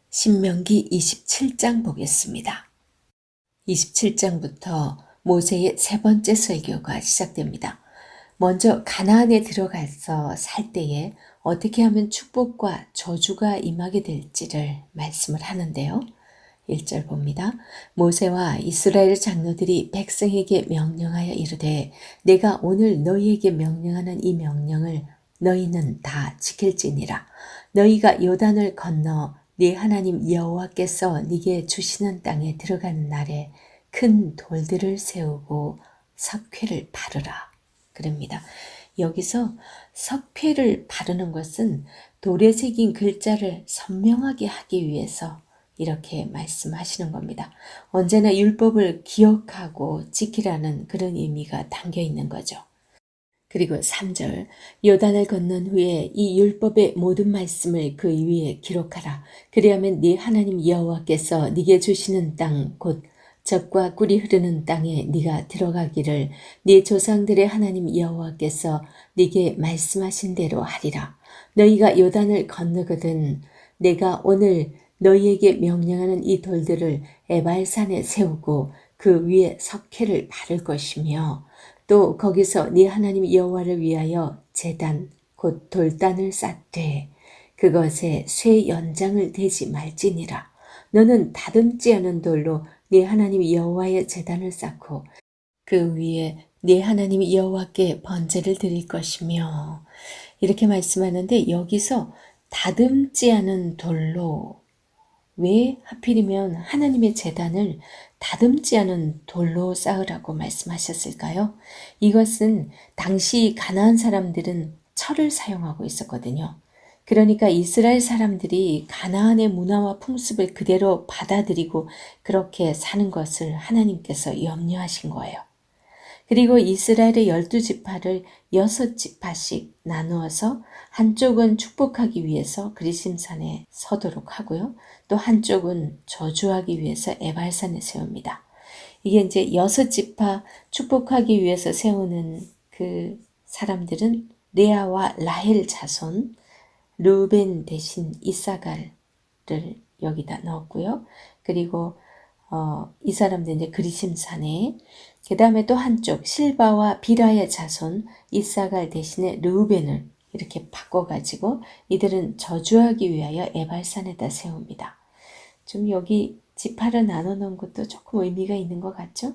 신명기 27장 보겠습니다. 27장부터 모세의 세 번째 설교가 시작됩니다. 먼저 가나안에 들어가서 살 때에 어떻게 하면 축복과 저주가 임하게 될지를 말씀을 하는데요. 1절 봅니다. 모세와 이스라엘 장로들이 백성에게 명령하여 이르되 내가 오늘 너희에게 명령하는 이 명령을 너희는 다 지킬지니라. 너희가 요단을 건너 네 하나님 여호와께서 네게 주시는 땅에 들어가는 날에 큰 돌들을 세우고 석회를 바르라. 그럽니다. 여기서 석회를 바르는 것은 돌에 새긴 글자를 선명하게 하기 위해서 이렇게 말씀하시는 겁니다. 언제나 율법을 기억하고 지키라는 그런 의미가 담겨 있는 거죠. 그리고 3절 요단을 건넌 후에 이 율법의 모든 말씀을 그 위에 기록하라. 그리하면 네 하나님 여호와께서 네게 주시는 땅 곧 젖과 꿀이 흐르는 땅에 네가 들어가기를 네 조상들의 하나님 여호와께서 네게 말씀하신 대로 하리라. 너희가 요단을 건너거든 내가 오늘 너희에게 명령하는 이 돌들을 에발산에 세우고 그 위에 석회를 바를 것이며 또 거기서 네 하나님 여호와를 위하여 제단 곧 돌단을 쌓되 그것에 쇠 연장을 대지 말지니라. 너는 다듬지 않은 돌로 네 하나님 여호와의 제단을 쌓고 그 위에 네 하나님 여호와께 번제를 드릴 것이며 이렇게 말씀하는데 여기서 다듬지 않은 돌로 왜 하필이면 하나님의 제단을 다듬지 않은 돌로 쌓으라고 말씀하셨을까요? 이것은 당시 가나안 사람들은 철을 사용하고 있었거든요. 그러니까 이스라엘 사람들이 가나안의 문화와 풍습을 그대로 받아들이고 그렇게 사는 것을 하나님께서 염려하신 거예요. 그리고 이스라엘의 12지파를 6지파씩 나누어서 한쪽은 축복하기 위해서 그리심산에 서도록 하고요. 또 한쪽은 저주하기 위해서 에발산에 세웁니다. 이게 이제 6지파 축복하기 위해서 세우는 그 사람들은 레아와 라헬 자손, 르벤 대신 이사갈을 여기다 넣었고요. 그리고 이 사람들 이제 그리심산에 그 다음에 또 한쪽 실바와 비라의 자손 이사갈 대신에 르우벤을 이렇게 바꿔가지고 이들은 저주하기 위하여 에발산에다 세웁니다. 좀 여기 지파를 나눠 놓은 것도 조금 의미가 있는 것 같죠?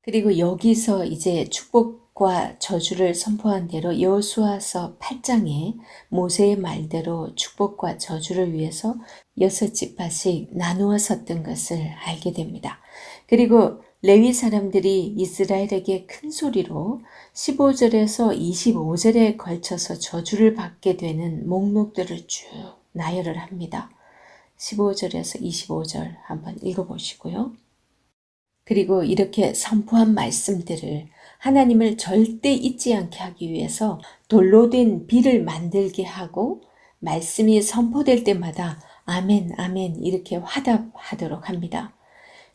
그리고 여기서 이제 축복과 저주를 선포한 대로 여호수아서 8장에 모세의 말대로 축복과 저주를 위해서 6지파씩 나누어 섰던 것을 알게 됩니다. 그리고 레위 사람들이 이스라엘에게 큰 소리로 15절에서 25절에 걸쳐서 저주를 받게 되는 목록들을 쭉 나열을 합니다. 15절에서 25절 한번 읽어보시고요. 그리고 이렇게 선포한 말씀들을 하나님을 절대 잊지 않게 하기 위해서 돌로 된 비를 만들게 하고 말씀이 선포될 때마다 아멘 아멘 이렇게 화답하도록 합니다.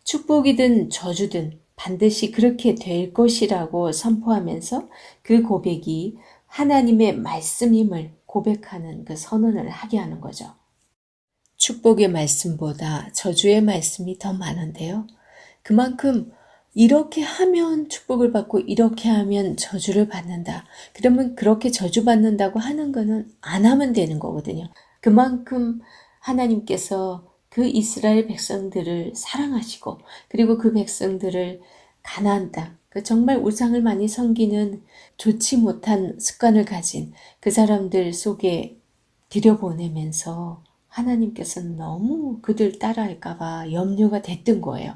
축복이든 저주든 반드시 그렇게 될 것이라고 선포하면서 그 고백이 하나님의 말씀임을 고백하는 그 선언을 하게 하는 거죠. 축복의 말씀보다 저주의 말씀이 더 많은데요. 그만큼 이렇게 하면 축복을 받고 이렇게 하면 저주를 받는다. 그러면 그렇게 저주받는다고 하는 거는 안 하면 되는 거거든요. 그만큼 하나님께서 그 이스라엘 백성들을 사랑하시고 그리고 그 백성들을 가나안 땅, 그 정말 우상을 많이 섬기는 좋지 못한 습관을 가진 그 사람들 속에 들여보내면서 하나님께서는 너무 그들 따라할까봐 염려가 됐던 거예요.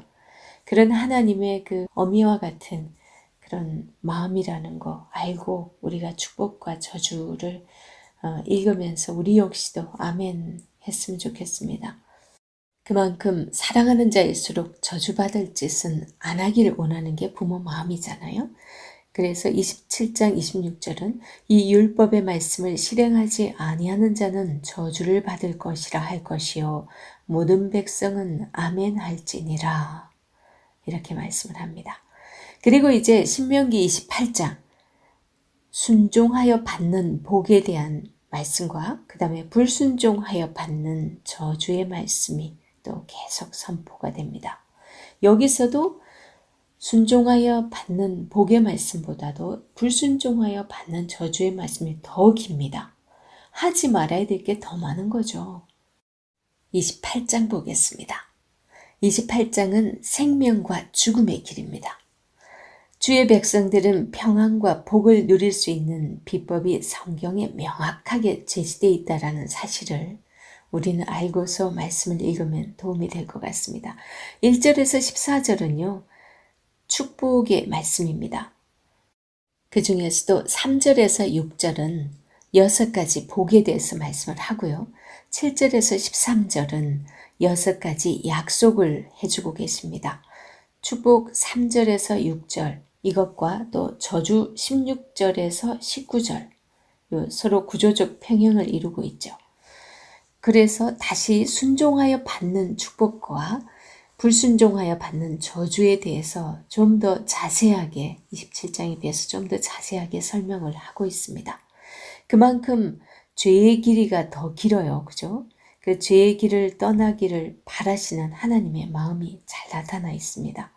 그런 하나님의 그 어미와 같은 그런 마음이라는 거 알고 우리가 축복과 저주를 읽으면서 우리 역시도 아멘 했으면 좋겠습니다. 그만큼 사랑하는 자일수록 저주받을 짓은 안 하기를 원하는 게 부모 마음이잖아요. 그래서 27장 26절은 이 율법의 말씀을 실행하지 아니하는 자는 저주를 받을 것이라 할 것이요 모든 백성은 아멘 할지니라. 이렇게 말씀을 합니다. 그리고 이제 신명기 28장 순종하여 받는 복에 대한 말씀과 그 다음에 불순종하여 받는 저주의 말씀이 또 계속 선포가 됩니다. 여기서도 순종하여 받는 복의 말씀보다도 불순종하여 받는 저주의 말씀이 더 깁니다. 하지 말아야 될 게 더 많은 거죠. 28장 보겠습니다. 28장은 생명과 죽음의 길입니다. 주의 백성들은 평안과 복을 누릴 수 있는 비법이 성경에 명확하게 제시되어 있다는 사실을 우리는 알고서 말씀을 읽으면 도움이 될 것 같습니다. 1절에서 14절은요. 축복의 말씀입니다. 그 중에서도 3절에서 6절은 6가지 복에 대해서 말씀을 하고요. 7절에서 13절은 6가지 약속을 해주고 계십니다. 축복 3절에서 6절 이것과 또 저주 16절에서 19절 서로 구조적 평행을 이루고 있죠. 그래서 다시 순종하여 받는 축복과 불순종하여 받는 저주에 대해서 좀 더 자세하게 27장에 비해서 좀 더 자세하게 설명을 하고 있습니다. 그만큼 죄의 길이가 더 길어요. 그죠? 그 죄의 길을 떠나기를 바라시는 하나님의 마음이 잘 나타나 있습니다.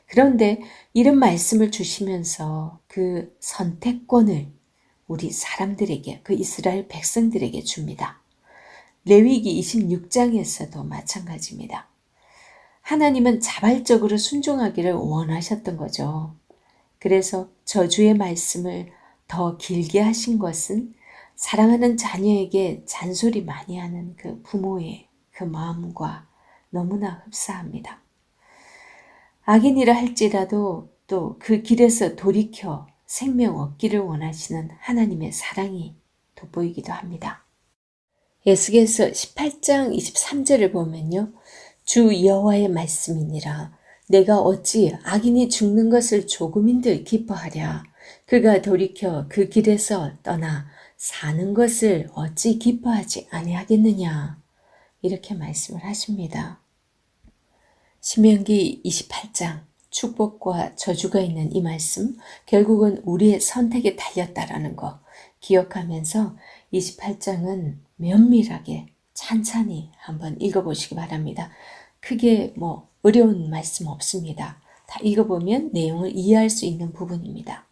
그런데 이런 말씀을 주시면서 그 선택권을 우리 사람들에게, 그 이스라엘 백성들에게 줍니다. 레위기 26장에서도 마찬가지입니다. 하나님은 자발적으로 순종하기를 원하셨던 거죠. 그래서 저주의 말씀을 더 길게 하신 것은 사랑하는 자녀에게 잔소리 많이 하는 그 부모의 그 마음과 너무나 흡사합니다. 악인이라 할지라도 또 그 길에서 돌이켜 생명 얻기를 원하시는 하나님의 사랑이 돋보이기도 합니다. 에스겔서 18장 23절을 보면요. 주 여호와의 말씀이니라. 내가 어찌 악인이 죽는 것을 조금인들 기뻐하랴. 그가 돌이켜 그 길에서 떠나 사는 것을 어찌 기뻐하지 아니하겠느냐. 이렇게 말씀을 하십니다. 신명기 28장 축복과 저주가 있는 이 말씀 결국은 우리의 선택에 달렸다라는 거 기억하면서 28장은 면밀하게 찬찬히 한번 읽어보시기 바랍니다. 크게 어려운 말씀 없습니다. 다 읽어보면 내용을 이해할 수 있는 부분입니다.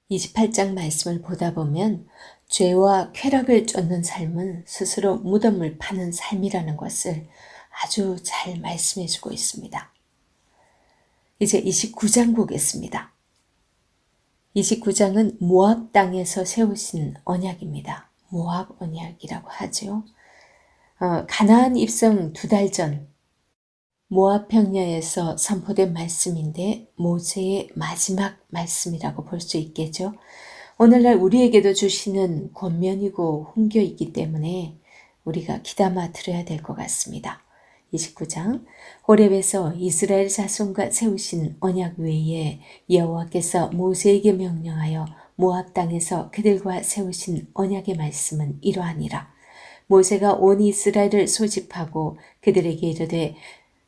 28장 말씀을 보다 보면 죄와 쾌락을 쫓는 삶은 스스로 무덤을 파는 삶이라는 것을 아주 잘 말씀해 주고 있습니다. 이제 29장 보겠습니다. 29장은 모압 땅에서 세우신 언약입니다. 모압 언약이라고 하죠. 가나안 입성 2달 전 모압 평야에서 선포된 말씀인데 모세의 마지막 말씀이라고 볼 수 있겠죠. 오늘날 우리에게도 주시는 권면이고 훈교이기 때문에 우리가 귀담아 들어야 될 것 같습니다. 29장 호렙에서 이스라엘 자손과 세우신 언약 외에 여호와께서 모세에게 명령하여 모압 땅에서 그들과 세우신 언약의 말씀은 이러하니라. 모세가 온 이스라엘을 소집하고 그들에게 이르되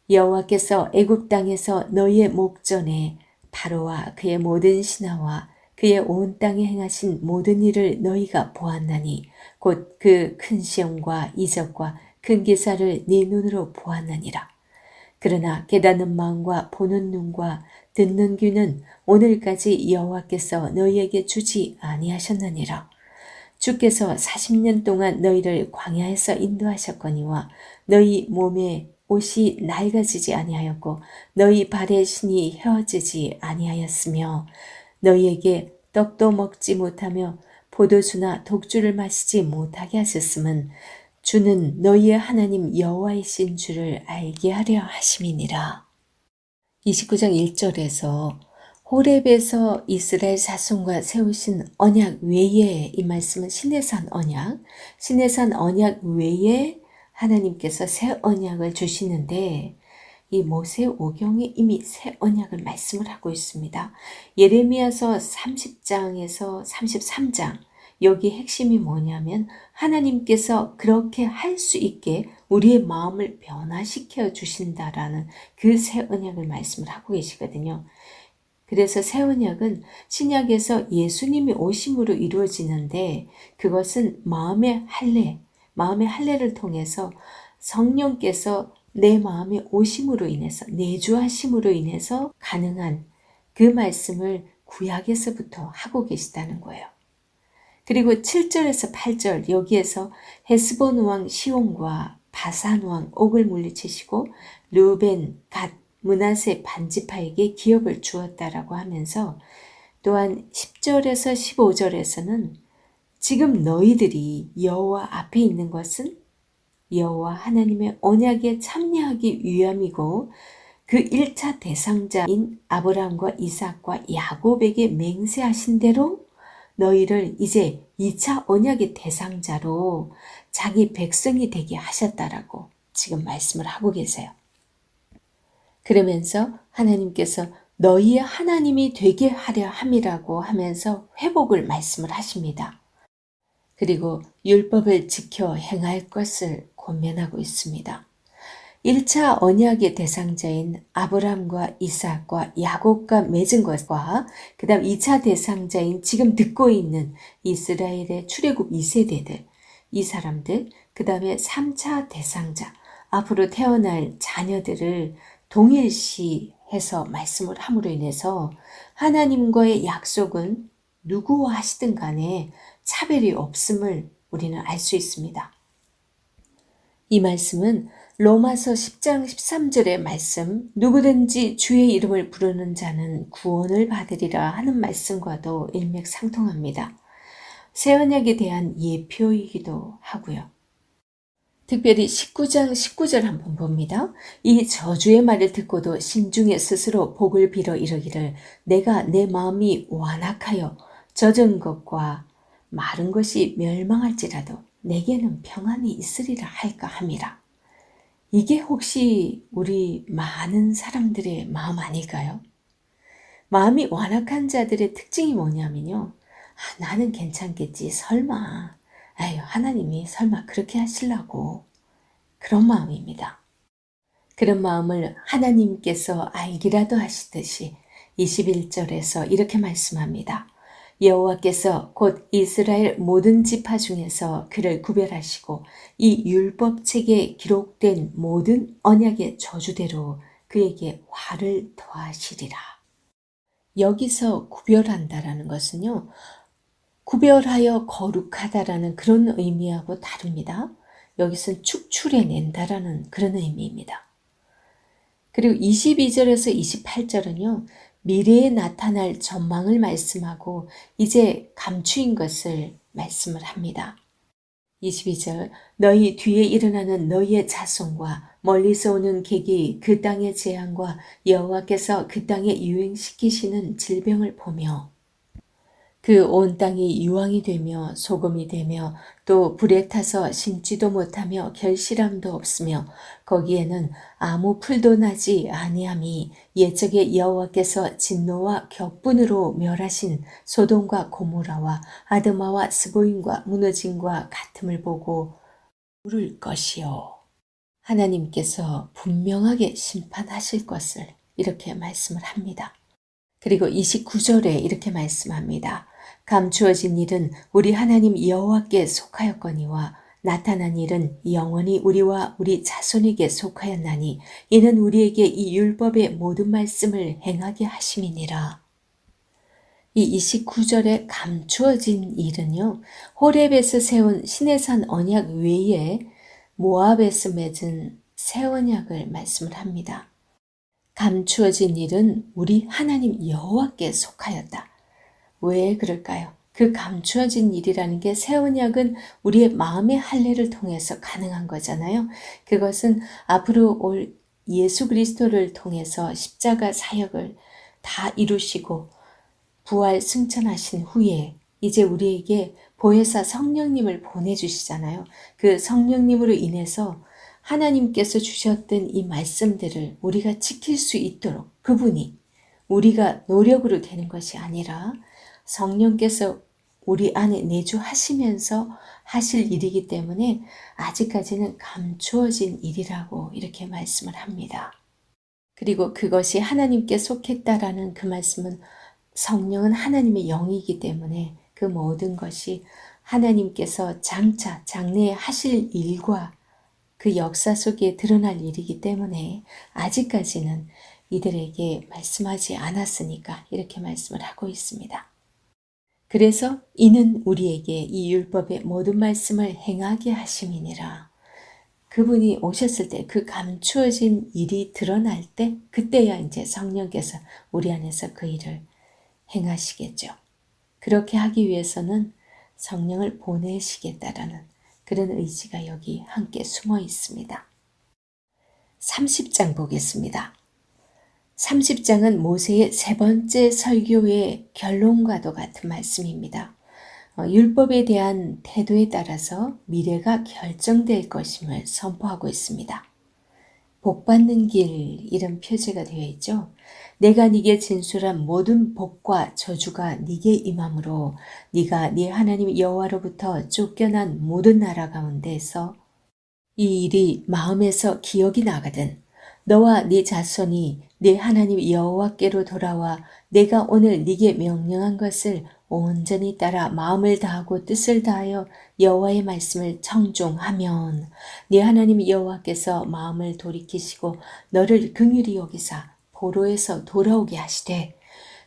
여호와께서 애굽 땅에서 너희의 목전에 바로와 그의 모든 신하와 그의 온 땅에 행하신 모든 일을 너희가 보았나니 곧 그 큰 시험과 이적과 큰 기사를 네 눈으로 보았느니라. 그러나 깨닫는 마음과 보는 눈과 듣는 귀는 오늘까지 여호와께서 너희에게 주지 아니하셨느니라. 주께서 40년 동안 너희를 광야에서 인도하셨거니와 너희 몸에 옷이 낡아지지 아니하였고 너희 발에 신이 휘어지지 아니하였으며 너희에게 떡도 먹지 못하며 포도주나 독주를 마시지 못하게 하셨음은 주는 너희의 하나님 여호와이신 줄을 알게 하려 하심이니라. 29장 1절에서 호렙에서 이스라엘 자손과 세우신 언약 외에 이 말씀은 시내산 언약 외에 하나님께서 새 언약을 주시는데 이 모세오경에 이미 새 언약을 말씀을 하고 있습니다. 예레미야서 30장에서 33장, 여기 핵심이 뭐냐면 하나님께서 그렇게 할 수 있게 우리의 마음을 변화시켜 주신다라는 그 새 언약을 말씀을 하고 계시거든요. 그래서 새 언약은 신약에서 예수님이 오심으로 이루어지는데, 그것은 마음의 할례를 통해서 성령께서 내 마음에 오심으로 인해서, 내주하심으로 인해서 가능한 그 말씀을 구약에서부터 하고 계시다는 거예요. 그리고 7절에서 8절, 여기에서 헤스본 왕 시온과 바산 왕 옥을 물리치시고 르우벤, 갓, 므낫세 반지파에게 기업을 주었다라고 하면서, 또한 10절에서 15절에서는 지금 너희들이 여호와 앞에 있는 것은 여호와 하나님의 언약에 참여하기 위함이고, 그 1차 대상자인 아브라함과 이삭과 야곱에게 맹세하신 대로 너희를 이제 2차 언약의 대상자로 자기 백성이 되게 하셨다라고 지금 말씀을 하고 계세요. 그러면서 하나님께서 너희의 하나님이 되게 하려 함이라고 하면서 회복을 말씀을 하십니다. 그리고 율법을 지켜 행할 것을 권면하고 있습니다. 1차 언약의 대상자인 아브라함과 이삭과 야곱과 맺은 것과, 그 다음 2차 대상자인 지금 듣고 있는 이스라엘의 출애굽 2세대들, 이 사람들, 그 다음에 3차 대상자, 앞으로 태어날 자녀들을 동일시해서 말씀을 함으로 인해서 하나님과의 약속은 누구와 하시든 간에 차별이 없음을 우리는 알 수 있습니다. 이 말씀은 로마서 10장 13절의 말씀, 누구든지 주의 이름을 부르는 자는 구원을 받으리라 하는 말씀과도 일맥상통합니다. 새 언약에 대한 예표이기도 하고요. 특별히 19장 19절 한번 봅니다. 이 저주의 말을 듣고도 심중에 스스로 복을 빌어 이르기를 내가 내 마음이 완악하여 젖은 것과 마른 것이 멸망할지라도 내게는 평안이 있으리라 할까 함이라. 이게 혹시 우리 많은 사람들의 마음 아닐까요? 마음이 완악한 자들의 특징이 뭐냐면요. 나는 괜찮겠지, 설마. 아유, 하나님이 설마 그렇게 하시려고. 그런 마음입니다. 그런 마음을 하나님께서 알기라도 하시듯이 21절에서 이렇게 말씀합니다. 여호와께서 곧 이스라엘 모든 지파 중에서 그를 구별하시고 이 율법책에 기록된 모든 언약의 저주대로 그에게 화를 더하시리라. 여기서 구별한다라는 것은요, 구별하여 거룩하다라는 그런 의미하고 다릅니다. 여기서는 축출해낸다라는 그런 의미입니다. 그리고 22절에서 28절은요, 미래에 나타날 전망을 말씀하고 이제 감추인 것을 말씀을 합니다. 22절, 너희 뒤에 일어나는 너희의 자손과 멀리서 오는 객이 그 땅의 재앙과 여호와께서 그 땅에 유행시키시는 질병을 보며 그 온 땅이 유황이 되며 소금이 되며 또 불에 타서 심지도 못하며 결실함도 없으며 거기에는 아무 풀도 나지 아니함이 옛적에 여호와께서 진노와 격분으로 멸하신 소돔과 고모라와 아드마와 스보임과 무너짐과 같음을 보고 물을 것이요. 하나님께서 분명하게 심판하실 것을 이렇게 말씀을 합니다. 그리고 29절에 이렇게 말씀합니다. 감추어진 일은 우리 하나님 여호와께 속하였거니와 나타난 일은 영원히 우리와 우리 자손에게 속하였나니 이는 우리에게 이 율법의 모든 말씀을 행하게 하심이니라. 이 29절에 감추어진 일은요, 호렙에서 세운 시내산 언약 외에 모압에서 맺은 새 언약을 말씀을 합니다. 감추어진 일은 우리 하나님 여호와께 속하였다. 왜 그럴까요? 그 감추어진 일이라는 게 새 언약은 우리의 마음의 할례를 통해서 가능한 거잖아요. 그것은 앞으로 올 예수 그리스도를 통해서 십자가 사역을 다 이루시고 부활 승천하신 후에 이제 우리에게 보혜사 성령님을 보내주시잖아요. 그 성령님으로 인해서 하나님께서 주셨던 이 말씀들을 우리가 지킬 수 있도록 그분이 우리가 노력으로 되는 것이 아니라 성령께서 우리 안에 내주하시면서 하실 일이기 때문에 아직까지는 감추어진 일이라고 이렇게 말씀을 합니다. 그리고 그것이 하나님께 속했다라는 그 말씀은 성령은 하나님의 영이기 때문에 그 모든 것이 하나님께서 장차 장래에 하실 일과 그 역사 속에 드러날 일이기 때문에 아직까지는 이들에게 말씀하지 않았으니까 이렇게 말씀을 하고 있습니다. 그래서 이는 우리에게 이 율법의 모든 말씀을 행하게 하심이니라. 그분이 오셨을 때 그 감추어진 일이 드러날 때 그때야 이제 성령께서 우리 안에서 그 일을 행하시겠죠. 그렇게 하기 위해서는 성령을 보내시겠다라는 그런 의지가 여기 함께 숨어 있습니다. 30장 보겠습니다. 30장은 모세의 세 번째 설교의 결론과도 같은 말씀입니다. 율법에 대한 태도에 따라서 미래가 결정될 것임을 선포하고 있습니다. 복받는 길 이런 표제가 되어 있죠. 내가 네게 진술한 모든 복과 저주가 네게 임함으로 네가 네 하나님 여호와로부터 쫓겨난 모든 나라 가운데서 이 일이 마음에서 기억이 나거든 너와 네 자손이 네 하나님 여호와께로 돌아와 내가 오늘 네게 명령한 것을 온전히 따라 마음을 다하고 뜻을 다하여 여호와의 말씀을 청종하면 네 하나님 여호와께서 마음을 돌이키시고 너를 긍휼히 여기사 포로에서 돌아오게 하시되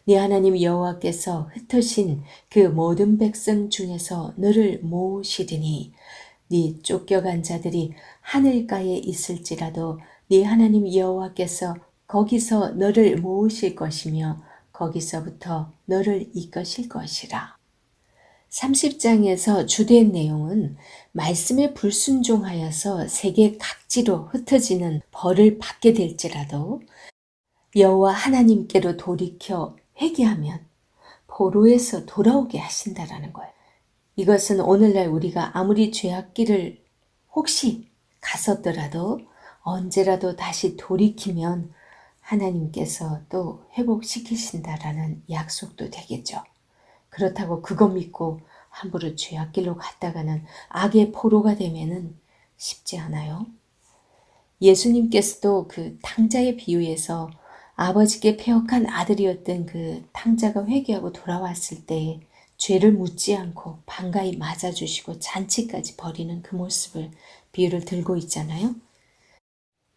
네 하나님 여호와께서 흩으신 그 모든 백성 중에서 너를 모으시리니 네 쫓겨간 자들이 하늘가에 있을지라도 네 하나님 여호와께서 거기서 너를 모으실 것이며 거기서부터 너를 이끄실 것이라. 30장에서 주된 내용은 말씀에 불순종하여서 세계 각지로 흩어지는 벌을 받게 될지라도 여호와 하나님께로 돌이켜 회개하면 포로에서 돌아오게 하신다라는 거예요. 이것은 오늘날 우리가 아무리 죄악길을 혹시 갔었더라도 언제라도 다시 돌이키면 하나님께서 또 회복시키신다라는 약속도 되겠죠. 그렇다고 그거 믿고 함부로 죄악길로 갔다가는 악의 포로가 되면은 쉽지 않아요. 예수님께서도 그 탕자의 비유에서 아버지께 패역한 아들이었던 그 탕자가 회개하고 돌아왔을 때 죄를 묻지 않고 반가이 맞아주시고 잔치까지 벌이는 그 모습을 비유를 들고 있잖아요.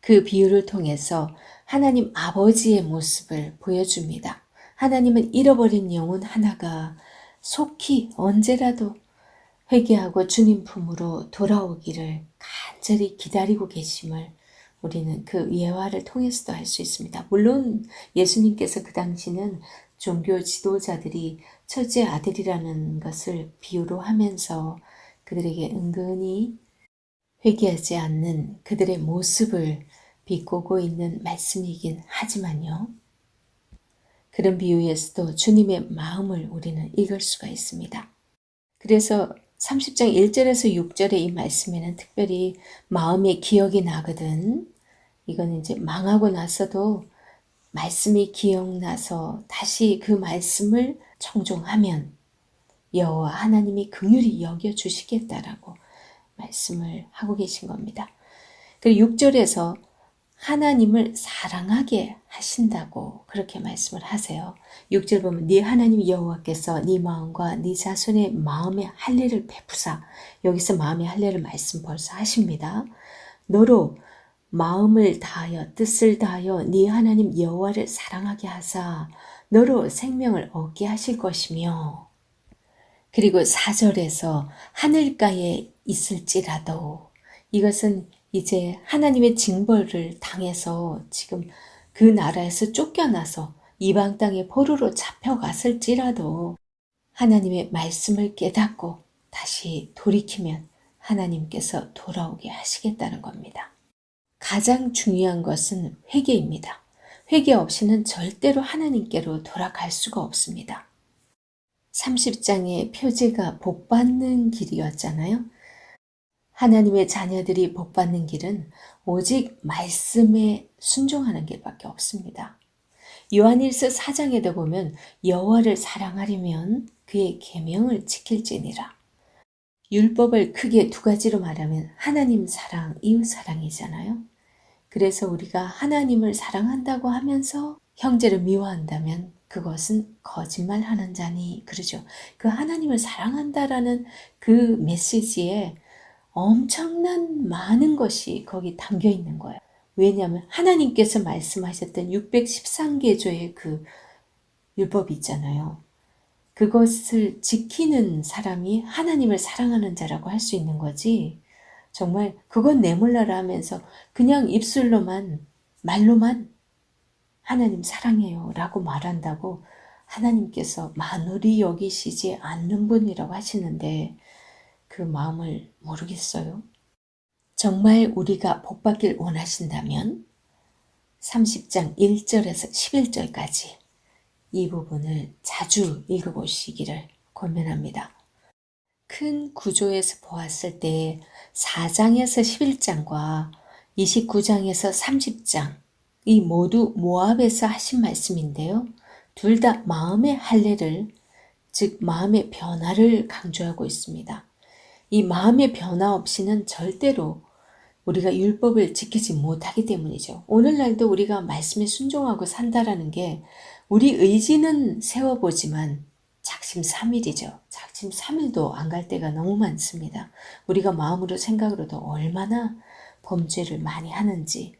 그 비유를 통해서 하나님 아버지의 모습을 보여줍니다. 하나님은 잃어버린 영혼 하나가 속히 언제라도 회개하고 주님 품으로 돌아오기를 간절히 기다리고 계심을 우리는 그 예화를 통해서도 알 수 있습니다. 물론 예수님께서 그 당시는 종교 지도자들이 첫째 아들이라는 것을 비유로 하면서 그들에게 은근히 회개하지 않는 그들의 모습을 비꼬고 있는 말씀이긴 하지만요. 그런 비유에서도 주님의 마음을 우리는 읽을 수가 있습니다. 그래서 30장 1절에서 6절의 이 말씀에는 특별히 마음의 기억이 나거든. 이거는 이제 망하고 나서도 말씀이 기억나서 다시 그 말씀을 청종하면 여호와 하나님이 긍휼히 여겨 주시겠다라고 말씀을 하고 계신 겁니다. 그리고 6절에서 하나님을 사랑하게 하신다고 그렇게 말씀을 하세요. 6절 보면 네 하나님 여호와께서 네 마음과 네 자손의 마음의 할례를 베푸사 여기서 마음의 할례를 말씀 벌써 하십니다. 너로 마음을 다하여 뜻을 다하여 네 하나님 여호와를 사랑하게 하사 너로 생명을 얻게 하실 것이며 그리고 4절에서 하늘가에 있을지라도 이것은 이제 하나님의 징벌을 당해서 지금 그 나라에서 쫓겨나서 이방 땅에 포로로 잡혀갔을지라도 하나님의 말씀을 깨닫고 다시 돌이키면 하나님께서 돌아오게 하시겠다는 겁니다. 가장 중요한 것은 회개입니다. 회개 없이는 절대로 하나님께로 돌아갈 수가 없습니다. 30장의 표제가 복받는 길이었잖아요. 하나님의 자녀들이 복받는 길은 오직 말씀에 순종하는 길밖에 없습니다. 요한일서 4장에도 보면 여호와를 사랑하려면 그의 계명을 지킬지니라. 율법을 크게 두 가지로 말하면 하나님 사랑, 이웃 사랑이잖아요. 그래서 우리가 하나님을 사랑한다고 하면서 형제를 미워한다면 그것은 거짓말하는 자니 그러죠. 그 하나님을 사랑한다라는 그 메시지에 엄청난 많은 것이 거기 담겨 있는 거예요. 왜냐하면 하나님께서 말씀하셨던 613개조의 그 율법이 있잖아요. 그것을 지키는 사람이 하나님을 사랑하는 자라고 할 수 있는 거지. 정말 그건 내몰라라 하면서 그냥 입술로만 말로만 하나님 사랑해요 라고 말한다고 하나님께서 만홀히 여기시지 않는 분이라고 하시는데 그 마음을 모르겠어요. 정말 우리가 복받길 원하신다면 30장 1절에서 11절까지 이 부분을 자주 읽어보시기를 권면합니다. 큰 구조에서 보았을 때 4장에서 11장과 29장에서 30장 이 모두 모압에서 하신 말씀인데요. 둘 다 마음의 할례를 즉 마음의 변화를 강조하고 있습니다. 이 마음의 변화 없이는 절대로 우리가 율법을 지키지 못하기 때문이죠. 오늘날도 우리가 말씀에 순종하고 산다라는 게 우리 의지는 세워보지만 작심삼일이죠. 작심삼일도 안 갈 때가 너무 많습니다. 우리가 마음으로 생각으로도 얼마나 범죄를 많이 하는지.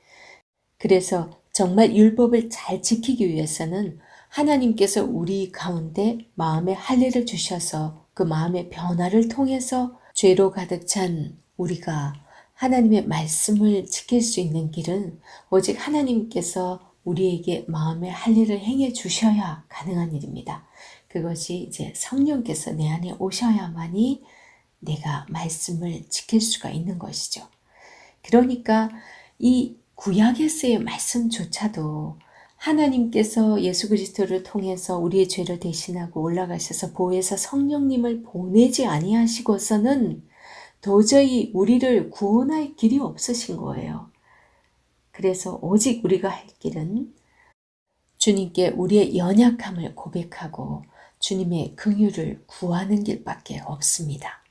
그래서 정말 율법을 잘 지키기 위해서는 하나님께서 우리 가운데 마음의 할례를 주셔서 그 마음의 변화를 통해서 죄로 가득 찬 우리가 하나님의 말씀을 지킬 수 있는 길은 오직 하나님께서 우리에게 마음의 할례를 행해 주셔야 가능한 일입니다. 그것이 이제 성령께서 내 안에 오셔야만이 내가 말씀을 지킬 수가 있는 것이죠. 그러니까 이 구약에서의 말씀조차도 하나님께서 예수 그리스도를 통해서 우리의 죄를 대신하고 올라가셔서 보혜사 성령님을 보내지 아니하시고서는 도저히 우리를 구원할 길이 없으신 거예요. 그래서 오직 우리가 할 길은 주님께 우리의 연약함을 고백하고 주님의 긍휼을 구하는 길밖에 없습니다.